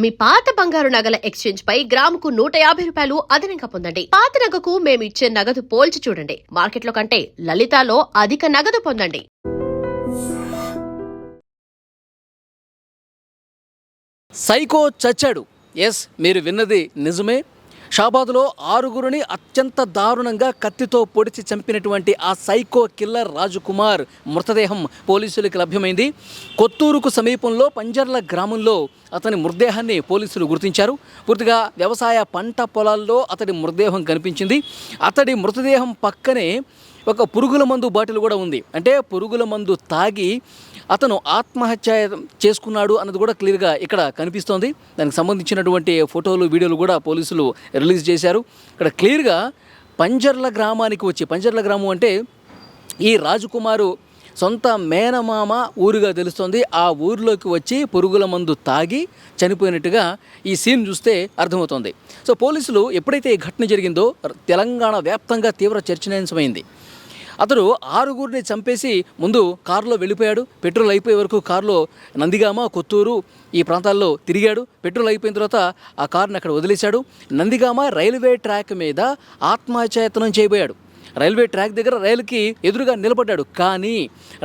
మీ పాత బంగారు నగల ఎక్స్చేంజ్ పై గ్రాముకు 150 రూపాయలు అదనంగా పొందండి. పాత నగకు మేము ఇచ్చే నగదు పోల్చి చూడండి. మార్కెట్లో కంటే లలితాలో అధిక నగదు పొందండి. సైకో చచ్చాడు. ఎస్, మీరు విన్నది నిజమే. షాబాద్లో 6గురిని అత్యంత దారుణంగా కత్తితో పొడిచి చంపినటువంటి ఆ సైకో కిల్లర్ రాజకుమార్ మృతదేహం పోలీసులకు లభ్యమైంది. కొత్తూరుకు సమీపంలో పంజర్ల గ్రామంలో అతని మృతదేహాన్ని పోలీసులు గుర్తించారు. పూర్తిగా వ్యవసాయ పంట పొలాల్లో అతడి మృతదేహం కనిపించింది. అతడి మృతదేహం పక్కనే ఒక పురుగుల మందు బాటిల్ కూడా ఉంది. అంటే పురుగుల మందు తాగి అతను ఆత్మహత్య చేసుకున్నాడు అన్నది కూడా క్లియర్గా ఇక్కడ కనిపిస్తోంది. దానికి సంబంధించినటువంటి ఫోటోలు, వీడియోలు కూడా పోలీసులు రిలీజ్ చేశారు. ఇక్కడ క్లియర్గా పంజర్ల గ్రామానికి వచ్చి, పంజర్ల గ్రామం అంటే ఈ రాజకుమారు సొంత మేనమామ ఊరుగా తెలుస్తోంది. ఆ ఊరిలోకి వచ్చి పురుగుల మందు తాగి చనిపోయినట్టుగా ఈ సీన్ చూస్తే అర్థమవుతోంది. సో పోలీసులు ఎప్పుడైతే ఈ ఘటన జరిగిందో తెలంగాణ వ్యాప్తంగా తీవ్ర చర్చనీయాంశమైంది. అతడు 6గురిని చంపేసి ముందు కారులో వెళ్ళిపోయాడు. పెట్రోల్ అయిపోయే వరకు కారులో నందిగామ, కొత్తూరు ఈ ప్రాంతాల్లో తిరిగాడు. పెట్రోల్ అయిపోయిన తర్వాత ఆ కారుని అక్కడ వదిలేశాడు. నందిగామ రైల్వే ట్రాక్ మీద ఆత్మహత్యాయత్నం చేయబోయాడు. రైల్వే ట్రాక్ దగ్గర రైలుకి ఎదురుగా నిలబడ్డాడు. కానీ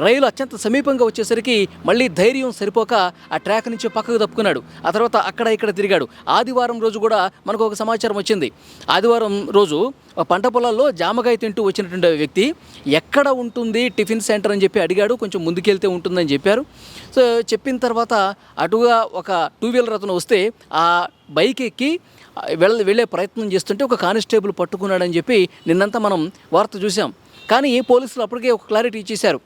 రైలు అత్యంత సమీపంగా వచ్చేసరికి మళ్ళీ ధైర్యం సరిపోక ఆ ట్రాక్ నుంచి పక్కకు తప్పుకున్నాడు. ఆ తర్వాత అక్కడ ఇక్కడ తిరిగాడు. ఆదివారం రోజు కూడా మనకు ఒక సమాచారం వచ్చింది. ఆదివారం రోజు పంట పొలాల్లో జామకాయ తింటూ వచ్చినటువంటి వ్యక్తి ఎక్కడ ఉంటుంది టిఫిన్ సెంటర్ అని చెప్పి అడిగాడు. కొంచెం ముందుకెళ్తే ఉంటుందని చెప్పారు. సో చెప్పిన తర్వాత అటుగా ఒక 2 వీలర్ అతను వస్తే ఆ బైక్ ఎక్కి వెళ్ళే ప్రయత్నం చేస్తుంటే ఒక కానిస్టేబుల్ పట్టుకున్నాడని చెప్పి నిన్నంతా మనం వార్త చూసాం. కానీ పోలీసులు అప్పటికే ఒక క్లారిటీ ఇచ్చేశారు.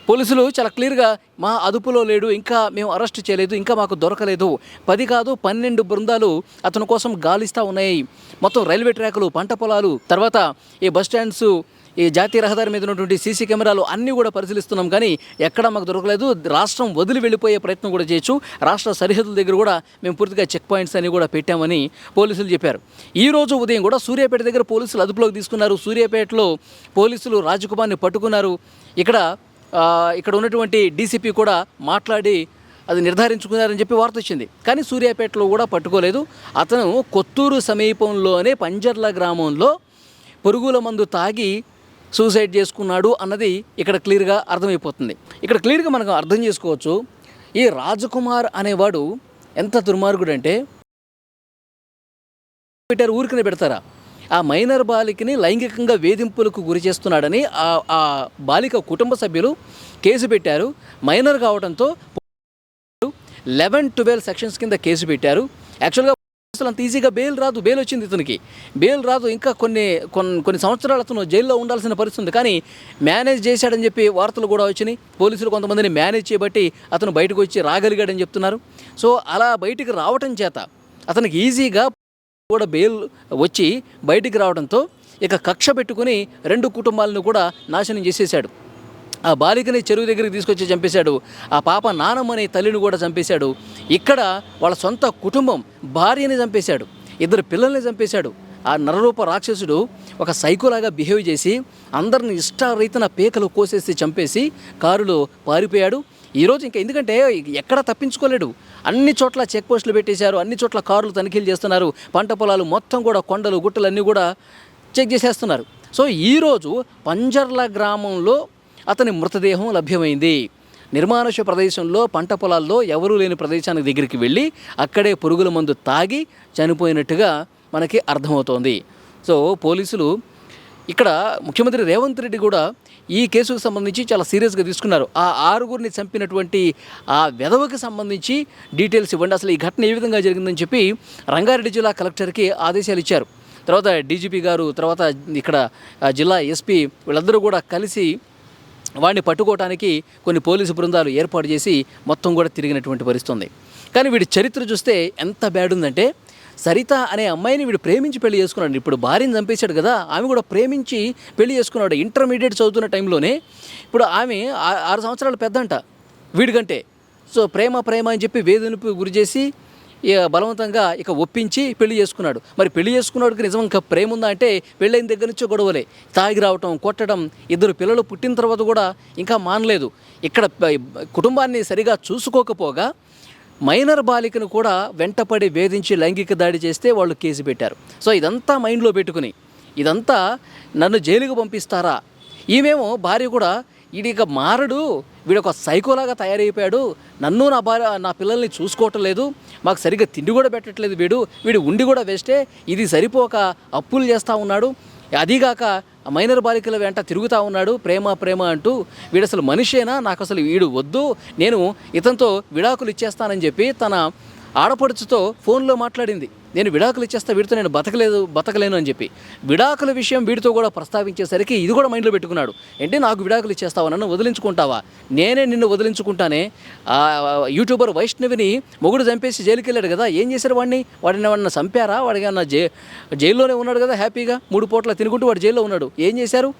పోలీసులు చాలా క్లియర్గా మా అదుపులో లేడు, ఇంకా మేము అరెస్ట్ చేయలేదు, ఇంకా మాకు దొరకలేదు. 10 కాదు 12 బృందాలు అతని కోసం గాలిస్తూ ఉన్నాయి. మొత్తం రైల్వే ట్రాకులు, పంట పొలాలు, తర్వాత ఈ బస్ స్టాండ్స్, ఈ జాతీయ రహదారి మీద ఉన్నటువంటి సీసీ కెమెరాలు అన్నీ కూడా పరిశీలిస్తున్నాం. కానీ ఎక్కడ మాకు దొరకలేదు. రాష్ట్రం వదిలి వెళ్ళిపోయే ప్రయత్నం కూడా చేయొచ్చు. రాష్ట్ర సరిహద్దుల దగ్గర కూడా మేము పూర్తిగా చెక్ పాయింట్స్ అని కూడా పెట్టామని పోలీసులు చెప్పారు. ఈరోజు ఉదయం కూడా సూర్యాపేట దగ్గర పోలీసులు అదుపులోకి తీసుకున్నారు. సూర్యాపేటలో పోలీసులు రాజకుమార్ని పట్టుకున్నారు. ఇక్కడ ఉన్నటువంటి డీసీపీ కూడా మాట్లాడి అది నిర్ధారించుకున్నారని చెప్పి వార్త వచ్చింది. కానీ సూర్యాపేటలో కూడా పట్టుకోలేదు. అతను కొత్తూరు సమీపంలోనే పంజర్ల గ్రామంలో పురుగుల మందు తాగి సూసైడ్ చేసుకున్నాడు అన్నది ఇక్కడ క్లియర్గా అర్థమైపోతుంది. ఇక్కడ క్లియర్గా మనకు అర్థం చేసుకోవచ్చు ఈ రాజకుమార్ అనేవాడు ఎంత దుర్మార్గుడు అంటే, ఊరికనే పెడతారా, ఆ మైనర్ బాలికని లైంగికంగా వేధింపులకు గురి చేస్తున్నాడని ఆ బాలిక కుటుంబ సభ్యులు కేసు పెట్టారు. మైనర్ కావడంతో 11-12 సెక్షన్స్ కింద కేసు పెట్టారు. యాక్చువల్గా అంత ఈజీగా బెయిల్ రాదు. బెయిల్ వచ్చింది, ఇతనికి బెయిల్ రాదు. ఇంకా కొన్ని సంవత్సరాలు అతను జైల్లో ఉండాల్సిన పరిస్థితి ఉంది. కానీ మేనేజ్ చేశాడని చెప్పి వార్తలు కూడా వచ్చినాయి. పోలీసులు కొంతమందిని మేనేజ్ చేయబట్టి అతను బయటకు వచ్చి రాగలిగాడని చెప్తున్నారు. సో అలా బయటికి రావటం చేత అతనికి ఈజీగా కూడా బెయిల్ వచ్చి బయటికి రావడంతో ఇక కక్ష పెట్టుకుని 2 కుటుంబాలను కూడా నాశనం చేసేశాడు. ఆ బాలికని చెరువు దగ్గరికి తీసుకొచ్చి చంపేశాడు. ఆ పాప నానమ్మని తల్లిని కూడా చంపేశాడు. ఇక్కడ వాళ్ళ సొంత కుటుంబం భార్యని చంపేశాడు. 2 పిల్లల్ని చంపేశాడు. ఆ నరరూప రాక్షసుడు ఒక సైకోలాగా బిహేవ్ చేసి అందరిని ఇష్టారీతన పేకలు కోసేసి చంపేసి కారులో పారిపోయాడు. ఈరోజు ఇంకా ఎందుకంటే ఎక్కడా తప్పించుకోలేడు. అన్ని చోట్ల చెక్ పోస్టులు పెట్టేశారు. అన్ని చోట్ల కార్లు తనిఖీలు చేస్తున్నారు. పంట పొలాలు మొత్తం కూడా కొండలు గుట్టలు అన్నీ కూడా చెక్ చేసేస్తున్నారు. సో ఈరోజు పంజర్ల గ్రామంలో అతని మృతదేహం లభ్యమైంది. నిర్మానుష్య ప్రదేశంలో పంట పొలాల్లో ఎవరూ లేని ప్రదేశానికి దగ్గరికి వెళ్ళి అక్కడే పురుగుల మందు తాగి చనిపోయినట్టుగా మనకి అర్థమవుతోంది. సో పోలీసులు ఇక్కడ ముఖ్యమంత్రి రేవంత్ రెడ్డి కూడా ఈ కేసుకు సంబంధించి చాలా సీరియస్గా తీసుకున్నారు. ఆ 6గురిని చంపినటువంటి ఆ వెధవకి సంబంధించి డీటెయిల్స్ ఇవ్వండి, అసలు ఈ ఘటన ఏ విధంగా జరిగిందని చెప్పి రంగారెడ్డి జిల్లా కలెక్టర్కి ఆదేశాలు ఇచ్చారు. తర్వాత డీజీపీ గారు, తర్వాత ఇక్కడ జిల్లా ఎస్పీ వీళ్ళందరూ కూడా కలిసి వాడిని పట్టుకోవడానికి కొన్ని పోలీసు బృందాలు ఏర్పాటు చేసి మొత్తం కూడా తిరిగినటువంటి పరిస్థితి ఉంది. కానీ వీడి చరిత్ర చూస్తే ఎంత బ్యాడ్ ఉందంటే, సరిత అనే అమ్మాయిని వీడు ప్రేమించి పెళ్లి చేసుకున్నాడు. ఇప్పుడు భార్యను చంపేశాడు కదా, ఆమె కూడా ప్రేమించి పెళ్లి చేసుకున్నాడు. ఇంటర్మీడియట్ చదువుతున్న టైంలోనే. ఇప్పుడు ఆమె 6 సంవత్సరాలు పెద్దంట వీడికంటే. సో ప్రేమ అని చెప్పి వేధింపుకు గురి చేసి బలవంతంగా ఇక ఒప్పించి పెళ్లి చేసుకున్నాడు. మరి పెళ్లి చేసుకున్నాడుకి నిజం ఇంకా ప్రేమ ఉందా అంటే పెళ్ళైన దగ్గర నుంచో గొడవలే, తాగి రావటం, కొట్టడం. 2 పిల్లలు పుట్టిన తర్వాత కూడా ఇంకా మానలేదు. ఇక్కడ కుటుంబాన్ని సరిగా చూసుకోకపోగా మైనర్ బాలికను కూడా వెంటపడి వేధించి లైంగిక దాడి చేస్తే వాళ్ళు కేసు పెట్టారు. సో ఇదంతా మైండ్లో పెట్టుకుని ఇదంతా నన్ను జైలుకు పంపిస్తారా, ఈమెమో భార్య కూడా వీడిక మారడు, వీడు ఒక సైకోలాగా తయారైపోయాడు, నన్ను నా పిల్లల్ని చూసుకోవటం లేదు, మాకు సరిగ్గా తిండి కూడా పెట్టట్లేదు, వీడు ఉండి కూడా వేస్టే, ఇది సరిపోక అప్పులు చేస్తూ ఉన్నాడు, అదీగాక మైనర్ బాలికల వెంట తిరుగుతూ ఉన్నాడు, ప్రేమ ప్రేమ అంటూ, వీడు అసలు మనిషేనా, నాకు అసలు వీడు వద్దు, నేను ఇతనితో విడాకులు ఇచ్చేస్తానని చెప్పి తన ఆడపడుచుతో ఫోన్లో మాట్లాడింది. నేను విడాకులు ఇచ్చేస్తా, వీడితో నేను బతకలేను అని చెప్పి. విడాకుల విషయం వీడితో కూడా ప్రస్తావించేసరికి ఇది కూడా మైండ్లో పెట్టుకున్నాడు. ఏంటి నాకు విడాకులు ఇచ్చేస్తావా, నన్ను వదిలించుకుంటావా, నేనే నిన్ను వదిలించుకుంటానే. యూట్యూబర్ వైష్ణవిని మొగుడు చంపేసి జైలుకి వెళ్ళాడు కదా, ఏం చేశారు వాడిని ఏమన్నా చంపారా, వాడికి ఏమన్నా జైల్లోనే ఉన్నాడు కదా హ్యాపీగా 3 పూట్ల తినుకుంటూ వాడు జైల్లో ఉన్నాడు, ఏం చేశారు,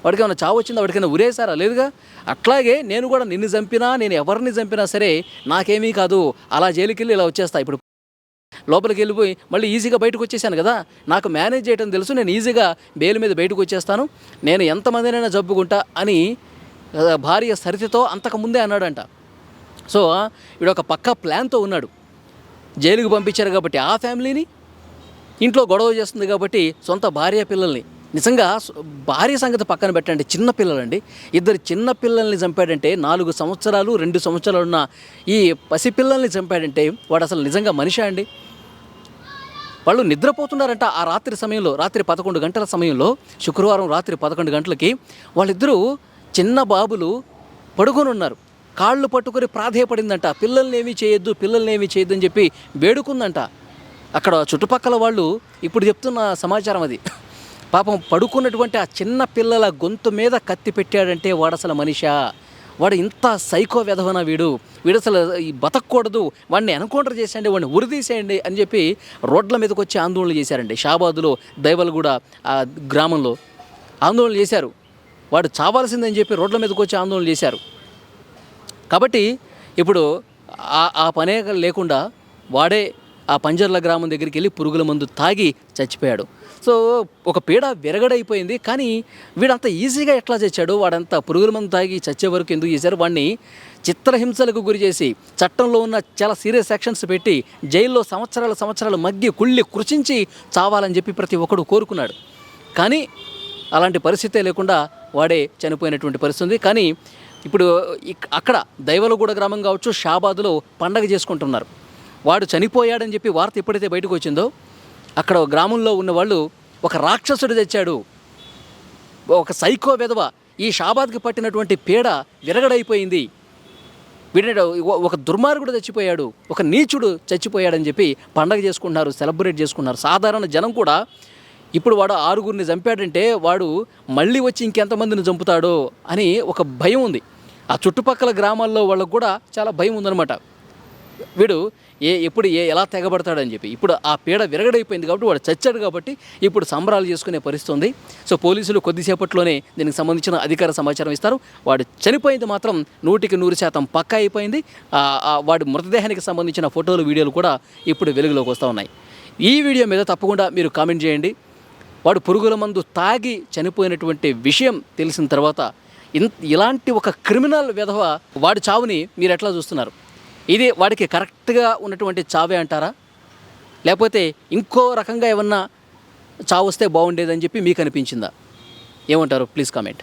వాడికి ఏమైనా చావు వచ్చిందా, వాడికైనా ఉరేసారా, లేదుగా. అట్లాగే నేను కూడా నిన్ను చంపినా, నేను ఎవరిని చంపినా సరే నాకేమీ కాదు, అలా జైలుకి వెళ్ళి ఇలా వచ్చేస్తా, ఇప్పుడు లోపలికి వెళ్ళిపోయి మళ్ళీ ఈజీగా బయటకు వచ్చేసాను కదా, నాకు మేనేజ్ చేయడం తెలుసు, నేను ఈజీగా బెయిల్ మీద బయటకు వచ్చేస్తాను, నేను ఎంతమందినైనా జబ్బుకుంటా అని భార్య సరితతో అంతకుముందే అన్నాడంట. సో వీడు ఒక పక్కా ప్లాన్తో ఉన్నాడు. జైలుకి పంపించారు కాబట్టి ఆ ఫ్యామిలీని, ఇంట్లో గొడవ చేస్తుంది కాబట్టి సొంత భార్య పిల్లల్ని, నిజంగా భార్య సంగతి పక్కన పెట్టండి, చిన్నపిల్లలండి, 2 చిన్నపిల్లల్ని చంపాడంటే, 4 సంవత్సరాలు 2 సంవత్సరాలు ఉన్న ఈ పసిపిల్లల్ని చంపాడంటే వాడు అసలు నిజంగా మనిషా అండి. వాళ్ళు నిద్రపోతున్నారంట ఆ రాత్రి సమయంలో, రాత్రి 11 గంటల సమయంలో, శుక్రవారం రాత్రి 11 గంటలకి వాళ్ళిద్దరూ చిన్న బాబులు పడుకొని ఉన్నారు. కాళ్ళు పట్టుకొని ప్రాధేయపడిందంట, పిల్లల్ని ఏమీ చేయొద్దు అని చెప్పి వేడుకుందంట. అక్కడ చుట్టుపక్కల వాళ్ళు ఇప్పుడు చెప్తున్న సమాచారం అది. పాపం పడుకున్నటువంటి ఆ చిన్న పిల్లల గొంతు మీద కత్తి పెట్టాడంటే వాడు అసలు మనిషా, వాడు ఇంత సైకో వెధవన, వీడు అసలు బతకూడదు, వాడిని ఎన్కౌంటర్ చేసేయండి, వాడిని ఉరిదీసేయండి అని చెప్పి రోడ్ల మీదకి వచ్చి ఆందోళన చేశారండి. షాబాదులో దైవలగూడ ఆ గ్రామంలో ఆందోళన చేశారు. వాడు చావాల్సిందని చెప్పి రోడ్ల మీదకి వచ్చి ఆందోళన చేశారు. కాబట్టి ఇప్పుడు ఆ పనే లేకుండా వాడే ఆ పంజర్ల గ్రామం దగ్గరికి వెళ్ళి పురుగుల మందు తాగి చచ్చిపోయాడు. సో ఒక పీడ విరగడైపోయింది. కానీ వీడంత ఈజీగా ఎట్లా చచ్చాడు, వాడంతా పురుగుల మందు తాగి చచ్చే వరకు ఎందుకు చేశారు, వాడిని చిత్రహింసలకు గురి చేసి చట్టంలో ఉన్న చాలా సీరియస్ సెక్షన్స్ పెట్టి జైల్లో సంవత్సరాలు మగ్గి కుళ్ళి కృషించి చావాలని చెప్పి ప్రతి ఒక్కడు కోరుకున్నాడు. కానీ అలాంటి పరిస్థితే లేకుండా వాడే చనిపోయినటువంటి పరిస్థితి ఉంది. కానీ ఇప్పుడు అక్కడ దైవలగూడ గ్రామం కావచ్చు, షాబాదులో పండగ చేసుకుంటున్నారు. వాడు చనిపోయాడని చెప్పి వార్త ఎప్పుడైతే బయటకు వచ్చిందో అక్కడ గ్రామంలో ఉన్న వాళ్ళు, ఒక రాక్షసుడు తెచ్చాడు, ఒక సైకో వెధవ, ఈ షాబాద్కి పట్టినటువంటి పీడ విరగడైపోయింది, వీడు ఒక దుర్మార్గుడు చచ్చిపోయాడు, ఒక నీచుడు చచ్చిపోయాడని చెప్పి పండగ చేసుకుంటున్నారు, సెలబ్రేట్ చేసుకున్నారు. సాధారణ జనం కూడా ఇప్పుడు వాడు 6గురిని చంపాడంటే వాడు మళ్ళీ వచ్చి ఇంకెంతమందిని చంపుతాడో అని ఒక భయం ఉంది. ఆ చుట్టుపక్కల గ్రామాల్లో వాళ్ళకు కూడా చాలా భయం ఉందన్నమాట. వీడు ఎప్పుడు ఎలా తెగబడతాడని చెప్పి. ఇప్పుడు ఆ పీడ విరగడైపోయింది కాబట్టి వాడు చచ్చాడు కాబట్టి ఇప్పుడు సంబరాలు చేసుకునే పరిస్థితి ఉంది. సో పోలీసులు కొద్దిసేపట్లోనే దీనికి సంబంధించిన అధికార సమాచారం ఇస్తారు. వాడు చనిపోయింది మాత్రం 100% పక్కా అయిపోయింది. వాడి మృతదేహానికి సంబంధించిన ఫోటోలు, వీడియోలు కూడా ఇప్పుడు వెలుగులోకి వస్తూ ఉన్నాయి. ఈ వీడియో మీద తప్పకుండా మీరు కామెంట్ చేయండి. వాడు పురుగుల మందు తాగి చనిపోయినటువంటి విషయం తెలిసిన తర్వాత ఇలాంటి ఒక క్రిమినల్ విధవ వాడి చావుని మీరు ఎట్లా చూస్తున్నారు? ఇది వాడికి కరెక్ట్గా ఉన్నటువంటి చావే అంటారా, లేకపోతే ఇంకో రకంగా ఏమన్నా చావు వస్తే బాగుండేదని చెప్పి మీకు అనిపించిందా? ఏమంటారు? Please comment.